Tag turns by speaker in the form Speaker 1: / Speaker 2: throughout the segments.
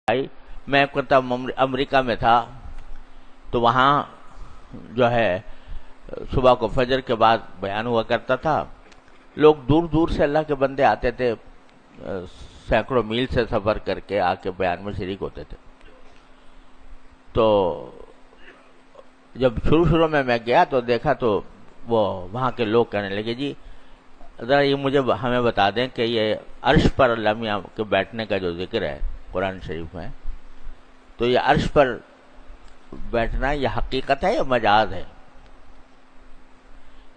Speaker 1: بھائی میں کہتا امریکہ میں تھا تو وہاں جو ہے صبح کو فجر کے بعد بیان ہوا کرتا تھا. لوگ دور دور سے اللہ کے بندے آتے تھے, سینکڑوں میل سے سفر کر کے آ کے بیان میں شریک ہوتے تھے. تو جب شروع میں گیا تو دیکھا تو وہ وہاں کے لوگ کہنے لگے جی ذرا یہ مجھے ہمیں بتا دیں کہ یہ عرش پر اللہ میاں کے بیٹھنے کا جو ذکر ہے قرآن شریف میں, تو یہ عرش پر بیٹھنا یہ حقیقت ہے یا مجاز ہے؟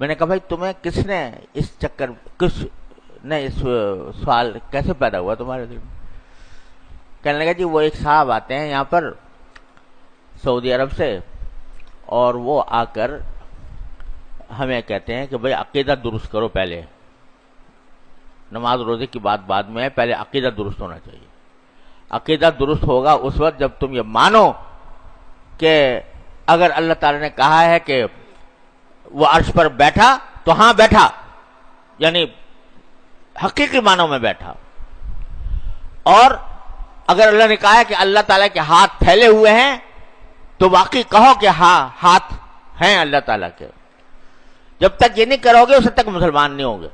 Speaker 1: میں نے کہا بھائی تمہیں کس نے اس چکر کس نے اس سوال کیسے پیدا ہوا تمہارے دل میں؟ کہنے لگا جی وہ ایک صاحب آتے ہیں یہاں پر سعودی عرب سے, اور وہ آ کر ہمیں کہتے ہیں کہ بھئی عقیدہ درست کرو, پہلے نماز روزے کی بات بعد میں ہے, پہلے عقیدہ درست ہونا چاہیے. عقیدہ درست ہوگا اس وقت جب تم یہ مانو کہ اگر اللہ تعالی نے کہا ہے کہ وہ عرش پر بیٹھا تو ہاں بیٹھا, یعنی حقیقی معنوں میں بیٹھا. اور اگر اللہ نے کہا ہے کہ اللہ تعالیٰ کے ہاتھ پھیلے ہوئے ہیں تو واقعی کہو کہ ہاں ہاتھ ہیں اللہ تعالیٰ کے. جب تک یہ نہیں کرو گے اس تک مسلمان نہیں ہوں گے.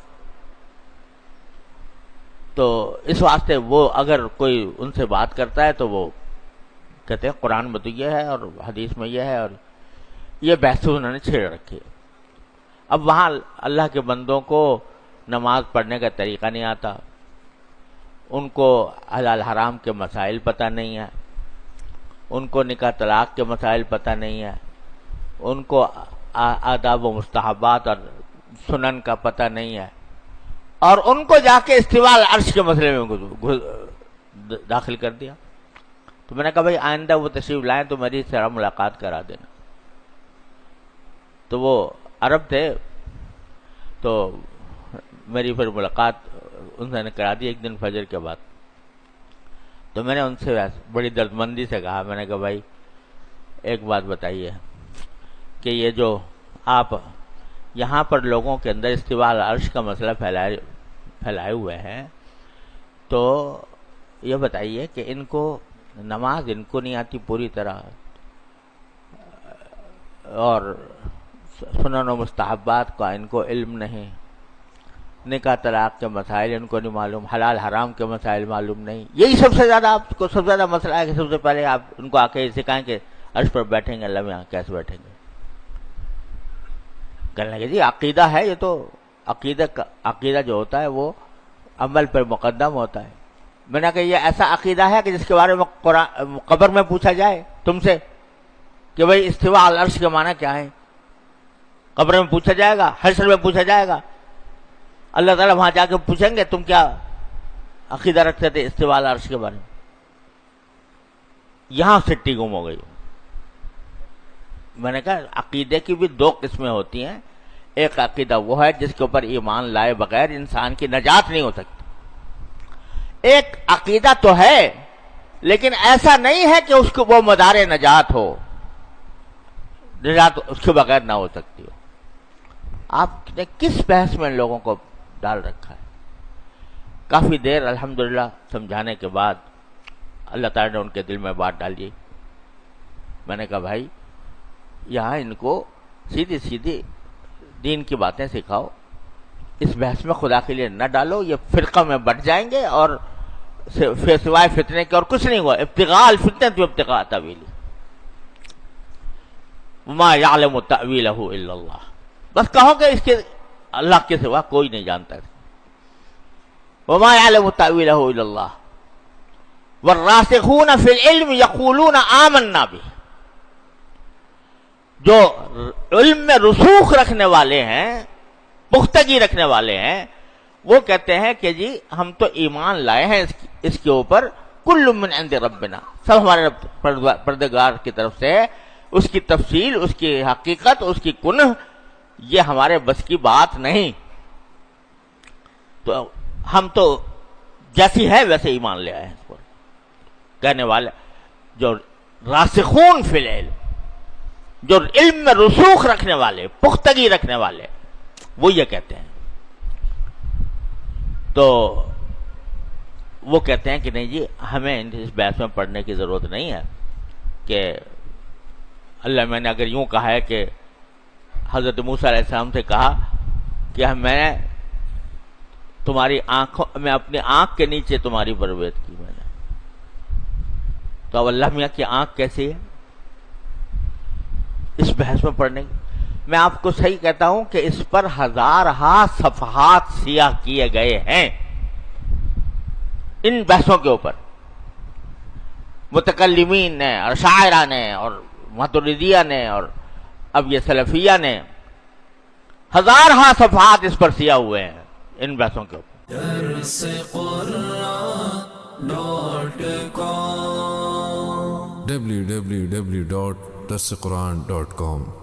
Speaker 1: تو اس واسطے وہ اگر کوئی ان سے بات کرتا ہے تو وہ کہتے ہیں قرآن میں تو یہ ہے اور حدیث میں یہ ہے, اور یہ بحث انہوں نے چھیڑ رکھی ہے. اب وہاں اللہ کے بندوں کو نماز پڑھنے کا طریقہ نہیں آتا, ان کو حلال حرام کے مسائل پتہ نہیں ہے, ان کو نکاح طلاق کے مسائل پتہ نہیں ہے, ان کو آداب و مستحبات اور سنن کا پتہ نہیں ہے, اور ان کو جا کے استواء العرش کے مسئلے میں داخل کر دیا. تو میں نے کہا بھائی آئندہ وہ تشریف لائیں تو میری سے ملاقات کرا دینا. تو وہ عرب تھے, تو میری پھر ملاقات انہوں نے کرا دی ایک دن فجر کے بعد. تو میں نے ان سے بڑی دردمندی سے کہا, میں نے کہا بھائی ایک بات بتائیے کہ یہ جو آپ یہاں پر لوگوں کے اندر استواء العرش کا مسئلہ پھیلائے ہوئے ہیں, تو یہ بتائیے کہ ان کو نماز ان کو نہیں آتی پوری طرح, اور سنن و مستحبات کا ان کو علم نہیں, نکاح طلاق کے مسائل ان کو نہیں معلوم, حلال حرام کے مسائل معلوم نہیں. یہی سب سے زیادہ آپ کو سب سے زیادہ مسئلہ ہے کہ سب سے پہلے آپ ان کو آ کے سکھائیں کہ عرش پر بیٹھیں گے, اللہ میں کیسے بیٹھیں گے. کہنے لگے جی عقیدہ ہے یہ, تو عقیدہ جو ہوتا ہے وہ عمل پر مقدم ہوتا ہے. میں نے کہا یہ ایسا عقیدہ ہے کہ جس کے بارے میں قبر میں پوچھا جائے تم سے کہ بھئی استواء العرش کے معنی کیا ہے, قبر میں پوچھا جائے گا, حشر میں پوچھا جائے گا, اللہ تعالیٰ وہاں جا کے پوچھیں گے تم کیا عقیدہ رکھتے تھے استواء العرش کے بارے میں. یہاں سٹی گم ہو گئی. میں نے کہا عقیدے کی بھی دو قسمیں ہوتی ہیں. ایک عقیدہ وہ ہے جس کے اوپر ایمان لائے بغیر انسان کی نجات نہیں ہو سکتی. ایک عقیدہ تو ہے لیکن ایسا نہیں ہے کہ اس کو وہ مدار نجات ہو, نجات اس کے بغیر نہ ہو سکتی ہو. آپ نے کس بحث میں ان لوگوں کو ڈال رکھا ہے؟ کافی دیر الحمدللہ سمجھانے کے بعد اللہ تعالیٰ نے ان کے دل میں بات ڈالی. میں نے کہا بھائی یہاں ان کو سیدھی سیدھی دین کی باتیں سکھاؤ, اس بحث میں خدا کے لیے نہ ڈالو, یہ فرقہ میں بٹ جائیں گے اور سوائے فتنے کے اور کچھ نہیں ہوا. ابتغاء الفتنة وابتغاء تأویلہ, وما یعلم تأویلہ الا اللہ. بس کہو کہ اس کے اللہ کے سوا کوئی نہیں جانتا. وما یعلم تأویلہ الا اللہ والراسخون فی العلم یقولون آمنا بہ. جو علم میں رسوخ رکھنے والے ہیں, پختگی رکھنے والے ہیں, وہ کہتے ہیں کہ جی ہم تو ایمان لائے ہیں اس کے اوپر, کل من عند ربنا, سب ہمارے پروردگار کی طرف سے, اس کی تفصیل, اس کی حقیقت, اس کی کنہ یہ ہمارے بس کی بات نہیں. تو ہم تو جیسی ہے ویسے ایمان لے آئے ہیں. اس پر کہنے والے جو راسخون فی العلم, جو علم میں رسوخ رکھنے والے, پختگی رکھنے والے, وہ یہ کہتے ہیں. تو وہ کہتے ہیں کہ نہیں جی ہمیں اس بحث میں پڑھنے کی ضرورت نہیں ہے کہ اللہ میں نے اگر یوں کہا ہے کہ حضرت موسیٰ علیہ السلام سے کہا کہ میں نے تمہاری آنکھوں میں اپنی آنکھ کے نیچے تمہاری پرورش کی میں نے، تو اب اللہ میاں کی آنکھ کیسی ہے اس بحث میں پڑھنے کی؟ میں آپ کو صحیح کہتا ہوں کہ اس پر ہزارہا صفحات سیاہ کیے گئے ہیں ان بحثوں کے اوپر، متکلمین نے اور شاعرہ نے اور ماتریدیہ نے اور اب یہ سلفیہ نے ہزارہا صفحات اس پر سیاہ ہوئے ہیں ان بحثوں کے اوپر۔
Speaker 2: www.darsequran.com